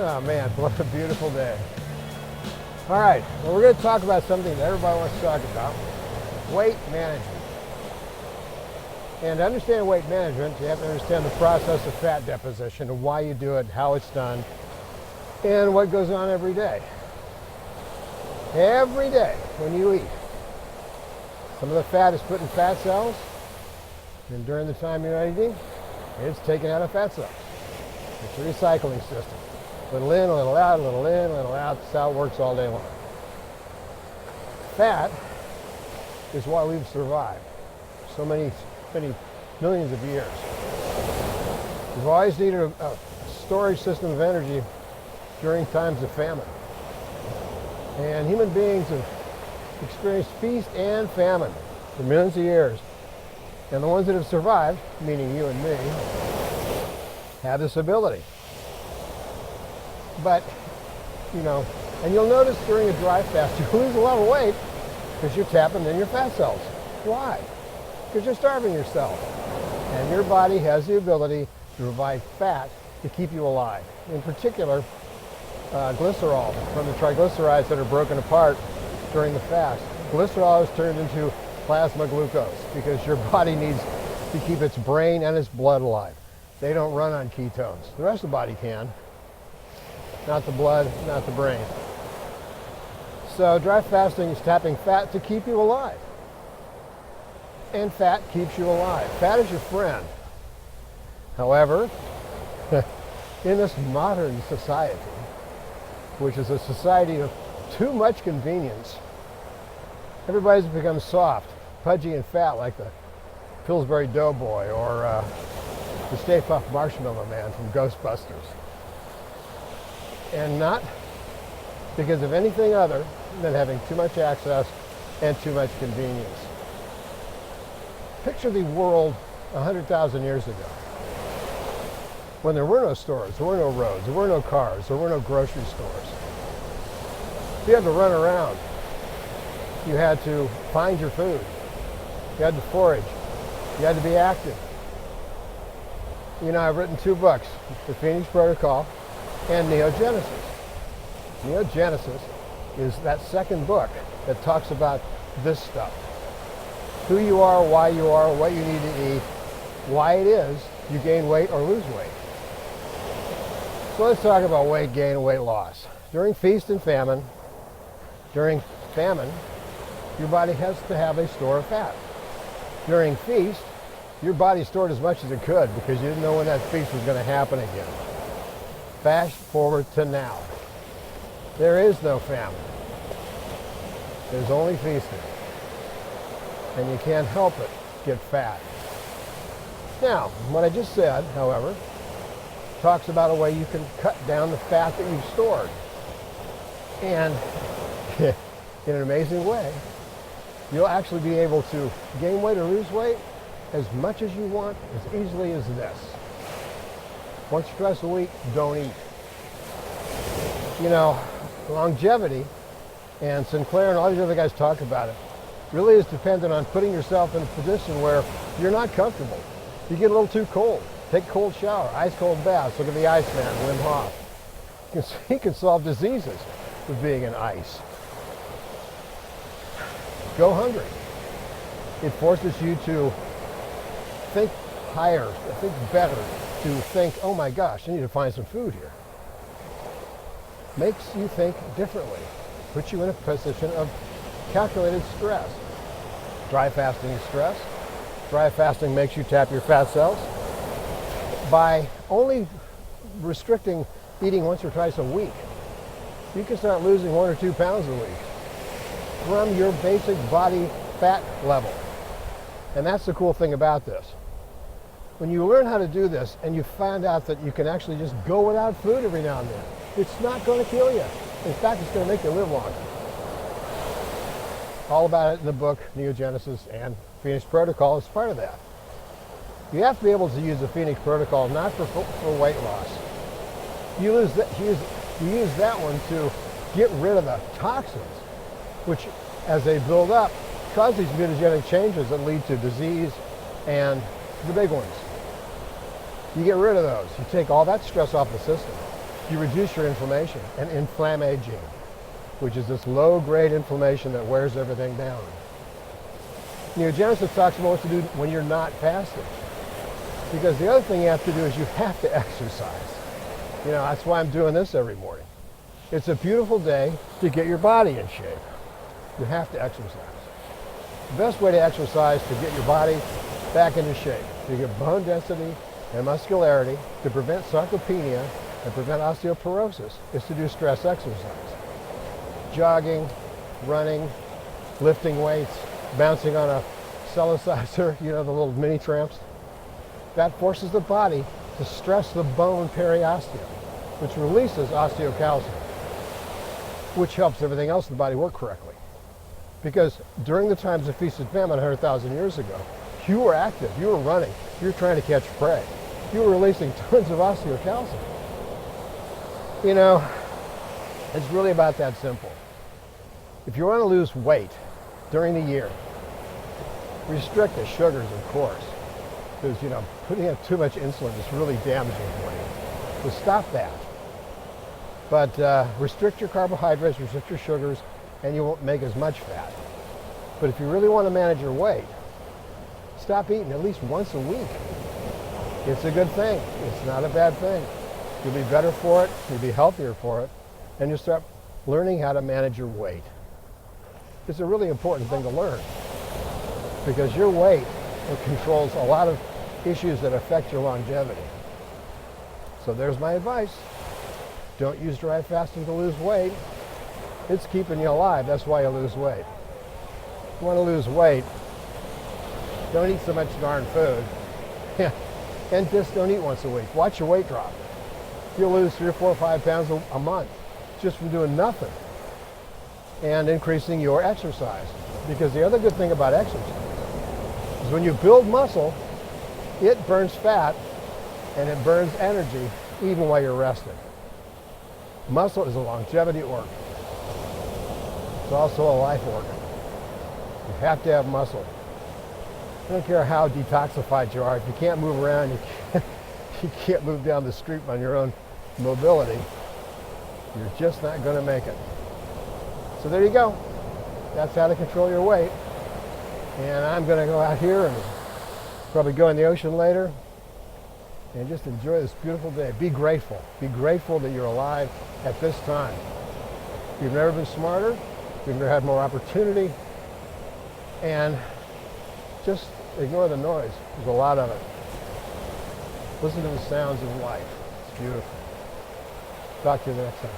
Oh man, what a beautiful day. All right, well, we're going to talk about something that everybody wants to talk about, weight management. And to understand weight management, you have to understand the process of fat deposition and why you do it, how it's done, and what goes on every day. Every day when you eat, some of the fat is put in fat cells, and during the time you're not eating, it's taken out of fat cells. It's a recycling system. Little in, little out, little in, little out. That's how it works all day long. Fat is why we've survived so many millions of years. We've always needed a storage system of energy during times of famine. And human beings have experienced feast and famine for millions of years. And the ones that have survived, meaning you and me, have this ability. But, and you'll notice during a dry fast, you lose a lot of weight because you're tapping in your fat cells. Why? Because you're starving yourself. And your body has the ability to provide fat to keep you alive. In particular, glycerol from the triglycerides that are broken apart during the fast. Glycerol is turned into plasma glucose because your body needs to keep its brain and its blood alive. They don't run on ketones. The rest of the body can. Not the blood, not the brain. So dry fasting is tapping fat to keep you alive. And fat keeps you alive. Fat is your friend. However, in this modern society, which is a society of too much convenience, everybody's become soft, pudgy, and fat like the Pillsbury Doughboy or the Stay Puft Marshmallow Man from Ghostbusters. And not because of anything other than having too much access and too much convenience. Picture the world 100,000 years ago, when there were no stores, there were no roads, there were no cars, there were no grocery stores. You had to run around. You had to find your food. You had to forage. You had to be active. I've written 2 books, The Phoenix Protocol and Neogenesis. Neogenesis is that second book that talks about this stuff. Who you are, what you need to eat, why it is you gain weight or lose weight. So let's talk about weight gain and weight loss. During feast and famine, your body has to have a store of fat. During feast, your body stored as much as it could because you didn't know when that feast was going to happen again. Fast forward to now. There is no famine. There's only feasting. And you can't help it get fat. Now, what I just said, however, talks about a way you can cut down the fat that you've stored. And in an amazing way, you'll actually be able to gain weight or lose weight as much as you want, as easily as this. Once or twice a week, don't eat. Longevity, and Sinclair and all these other guys talk about it, really is dependent on putting yourself in a position where you're not comfortable. You get a little too cold. Take a cold shower, ice cold baths. Look at the Iceman, Wim Hof. He can solve diseases with being in ice. Go hungry. It forces you to think higher, think better, to think, oh my gosh, I need to find some food here. Makes you think differently. Puts you in a position of calculated stress. Dry fasting is stress. Dry fasting makes you tap your fat cells. By only restricting eating once or twice a week, you can start losing 1 or 2 pounds a week from your basic body fat level. And that's the cool thing about this. When you learn how to do this and you find out that you can actually just go without food every now and then, it's not going to kill you. In fact, it's going to make you live longer. All about it in the book, Neogenesis and Phoenix Protocol is part of that. You have to be able to use the Phoenix Protocol not for weight loss. You use that one to get rid of the toxins, which as they build up, cause these mutagenic changes that lead to disease and the big ones. You get rid of those. You take all that stress off the system. you reduce your inflammation and inflammaging, which is this low-grade inflammation that wears everything down. Neogenesis talks about what to do when you're not fasting. Because the other thing you have to do is you have to exercise. You know, that's why I'm doing this every morning. It's a beautiful day to get your body in shape. You have to exercise. The best way to exercise to get your body back into shape, to get bone density and muscularity, to prevent sarcopenia and prevent osteoporosis, is to do stress exercise. Jogging, running, lifting weights, bouncing on a cellulizer, you know, the little mini tramps. That forces the body to stress the bone periosteum, which releases osteocalcin, which helps everything else in the body work correctly. Because during the times of feast and famine 100,000 years ago, you were active, you were running, you were trying to catch prey. You were releasing tons of osteocalcin. You know, it's really about that simple. If you want to lose weight during the year, restrict the sugars, of course, because, you know, putting up too much insulin is really damaging for you. So stop that. But restrict your carbohydrates, restrict your sugars, and you won't make as much fat. But if you really want to manage your weight, stop eating at least once a week. It's a good thing. It's not a bad thing. You'll be better for it, you'll be healthier for it, and you'll start learning how to manage your weight. It's a really important thing to learn, because your weight controls a lot of issues that affect your longevity. So there's my advice. Don't use dry fasting to lose weight. It's keeping you alive. That's why you lose weight. If you want to lose weight, don't eat so much darn food. And just don't eat once a week. Watch your weight drop. You'll lose 3 or 4 or 5 pounds a month just from doing nothing and increasing your exercise. Because the other good thing about exercise is when you build muscle, it burns fat and it burns energy even while you're resting. Muscle is a longevity organ. It's also a life organ. You have to have muscle. I don't care how detoxified you are. If you can't move around, you can't move down the street on your own mobility, you're just not going to make it. So there you go. That's how to control your weight. And I'm going to go out here and probably go in the ocean later and just enjoy this beautiful day. Be grateful. Be grateful that you're alive at this time. You've never been smarter. You've never had more opportunity. And just ignore the noise. There's a lot of it. Listen to the sounds of life. It's beautiful. Talk to you the next time.